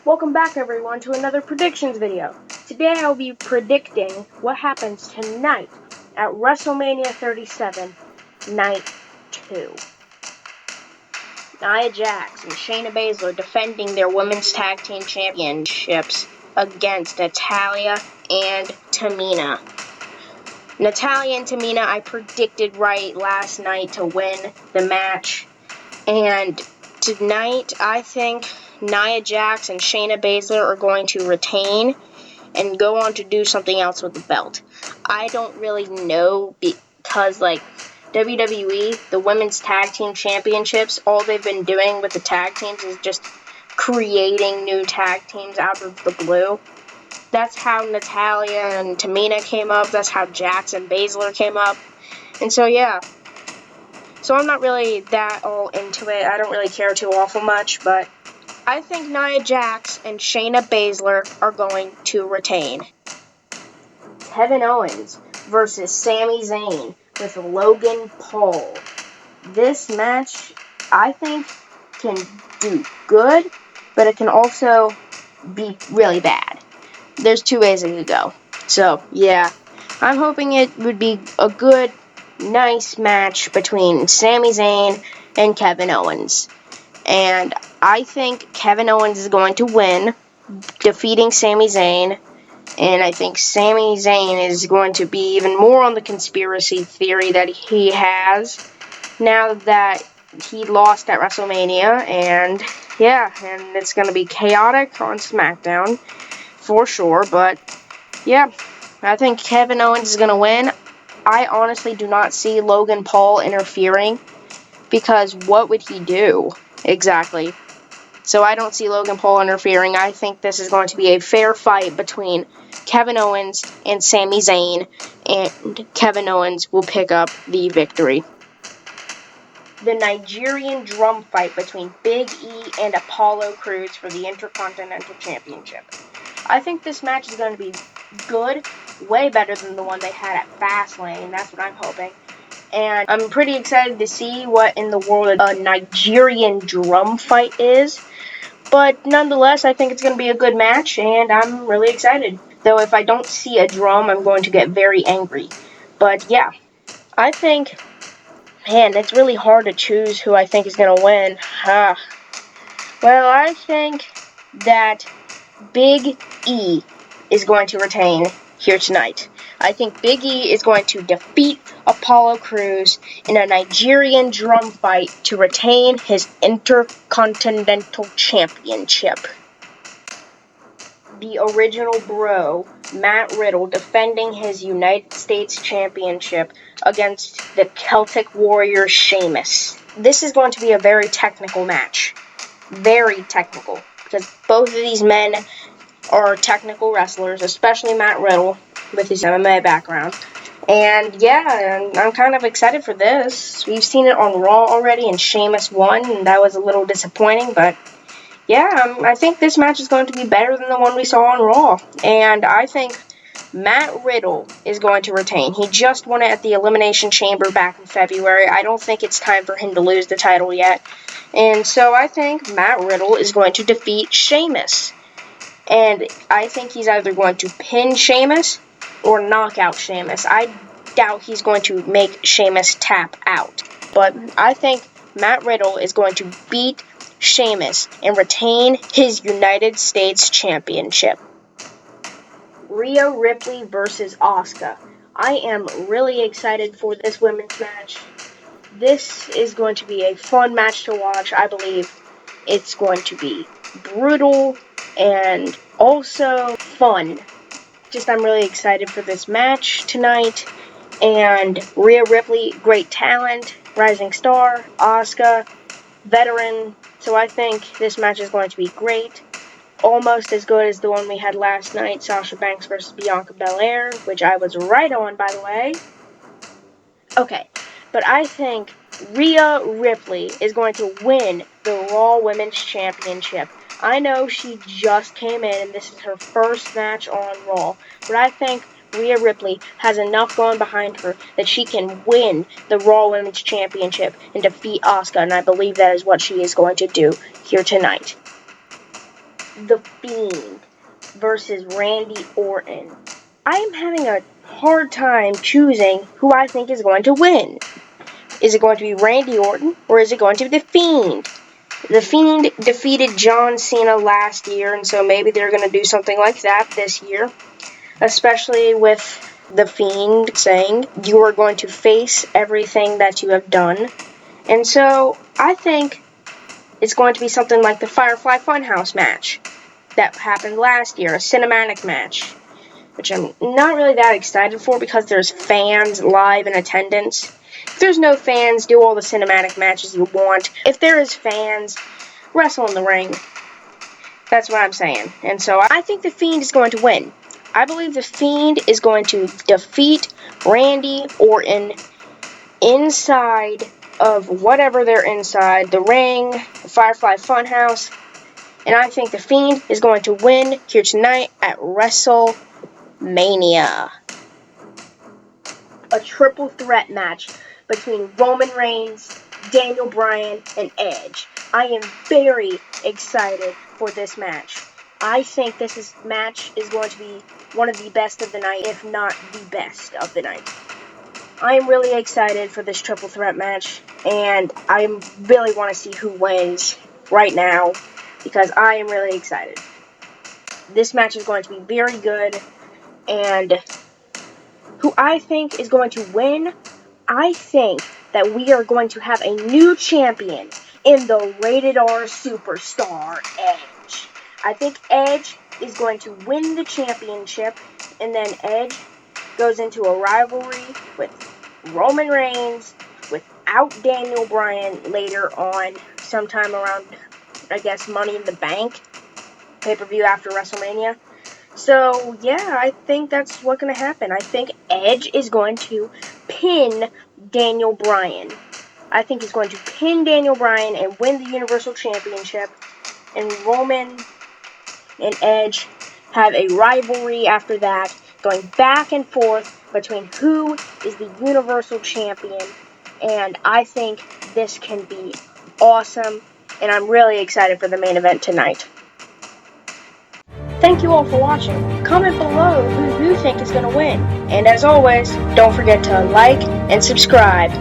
Welcome back everyone to another predictions video. Today I'll be predicting what happens tonight at WrestleMania 37, Night 2. Nia Jax and Shayna Baszler defending their Women's Tag Team Championships against Natalya and Tamina. Natalya and Tamina I predicted right last night to win the match. And tonight I think Nia Jax and Shayna Baszler are going to retain and go on to do something else with the belt. I don't really know because, WWE, the Women's Tag Team Championships, all they've been doing with the tag teams is just creating new tag teams out of the blue. That's how Natalya and Tamina came up. That's how Jax and Baszler came up. And so, yeah. So I'm not really that all into it. I don't really care too awful much, but I think Nia Jax and Shayna Baszler are going to retain. Kevin Owens versus Sami Zayn with Logan Paul. This match, I think, can do good, but it can also be really bad. There's two ways it could go. So, yeah. I'm hoping it would be a good, nice match between Sami Zayn and Kevin Owens. And I think Kevin Owens is going to win, defeating Sami Zayn. And I think Sami Zayn is going to be even more on the conspiracy theory that he has now that he lost at WrestleMania. And yeah, and it's going to be chaotic on SmackDown for sure. But yeah, I think Kevin Owens is going to win. I honestly do not see Logan Paul interfering because what would he do exactly? So I don't see Logan Paul interfering. I think this is going to be a fair fight between Kevin Owens and Sami Zayn, and Kevin Owens will pick up the victory. The Nigerian drum fight between Big E and Apollo Crews for the Intercontinental Championship. I think this match is going to be good, way better than the one they had at Fastlane. That's what I'm hoping. And I'm pretty excited to see what in the world a Nigerian drum fight is. But nonetheless, I think it's going to be a good match, and I'm really excited. Though if I don't see a drum, I'm going to get very angry. But yeah, I think, man, it's really hard to choose who I think is going to win. Well, I think that Big E is going to retain here tonight. I think Big E is going to defeat Apollo Crews in a Nigerian drum fight to retain his Intercontinental Championship. The original bro, Matt Riddle, defending his United States Championship against the Celtic Warrior Sheamus. This is going to be a very technical match. Very technical. Because both of these men are technical wrestlers, especially Matt Riddle with his MMA background. And yeah, I'm kind of excited for this. We've seen it on Raw already, and Sheamus won, and that was a little disappointing, but yeah, I think this match is going to be better than the one we saw on Raw. And I think Matt Riddle is going to retain. He just won it at the Elimination Chamber back in February. I don't think it's time for him to lose the title yet. And so I think Matt Riddle is going to defeat Sheamus. And I think he's either going to pin Sheamus or knock out Sheamus. I doubt he's going to make Sheamus tap out. But I think Matt Riddle is going to beat Sheamus and retain his United States Championship. Rhea Ripley versus Asuka. I am really excited for this women's match. This is going to be a fun match to watch. I believe it's going to be brutal and also fun. I'm really excited for this match tonight. And Rhea Ripley, great talent, rising star. Asuka, veteran. So I think this match is going to be great. Almost as good as the one we had last night, Sasha Banks versus Bianca Belair, which I was right on, by the way. Okay, but I think Rhea Ripley is going to win the Raw Women's Championship. I know she just came in and this is her first match on Raw, but I think Rhea Ripley has enough going behind her that she can win the Raw Women's Championship and defeat Asuka, and I believe that is what she is going to do here tonight. The Fiend versus Randy Orton. I am having a hard time choosing who I think is going to win. Is it going to be Randy Orton or is it going to be The Fiend? The Fiend defeated John Cena last year, and so maybe they're going to do something like that this year. Especially with The Fiend saying, you are going to face everything that you have done. And so, I think it's going to be something like the Firefly Funhouse match that happened last year, a cinematic match, which I'm not really that excited for because there's fans live in attendance. If there's no fans, do all the cinematic matches you want. If there is fans, wrestle in the ring. That's what I'm saying. And so I think The Fiend is going to win. I believe The Fiend is going to defeat Randy Orton inside of whatever they're inside, the ring, the Firefly Funhouse. And I think The Fiend is going to win here tonight at Wrestlemania. A triple threat match between Roman Reigns, Daniel Bryan, and Edge. I am very excited for this match. I think this match is going to be one of the best of the night, if not the best of the night. I am really excited for this triple threat match, and I really want to see who wins right now, because I am really excited. This match is going to be very good, and who I think is going to win, I think that we are going to have a new champion in the Rated R Superstar, Edge. I think Edge is going to win the championship, and then Edge goes into a rivalry with Roman Reigns without Daniel Bryan later on, sometime around, I guess, Money in the Bank, pay-per-view after WrestleMania. So, yeah, I think that's what's going to happen. I think Edge is going to pin Daniel Bryan. I think he's going to pin Daniel Bryan and win the Universal Championship. And Roman and Edge have a rivalry after that, going back and forth between who is the Universal Champion. And I think this can be awesome. And I'm really excited for the main event tonight. Thank you all for watching. Comment below who you think is going to win. And as always, don't forget to like and subscribe.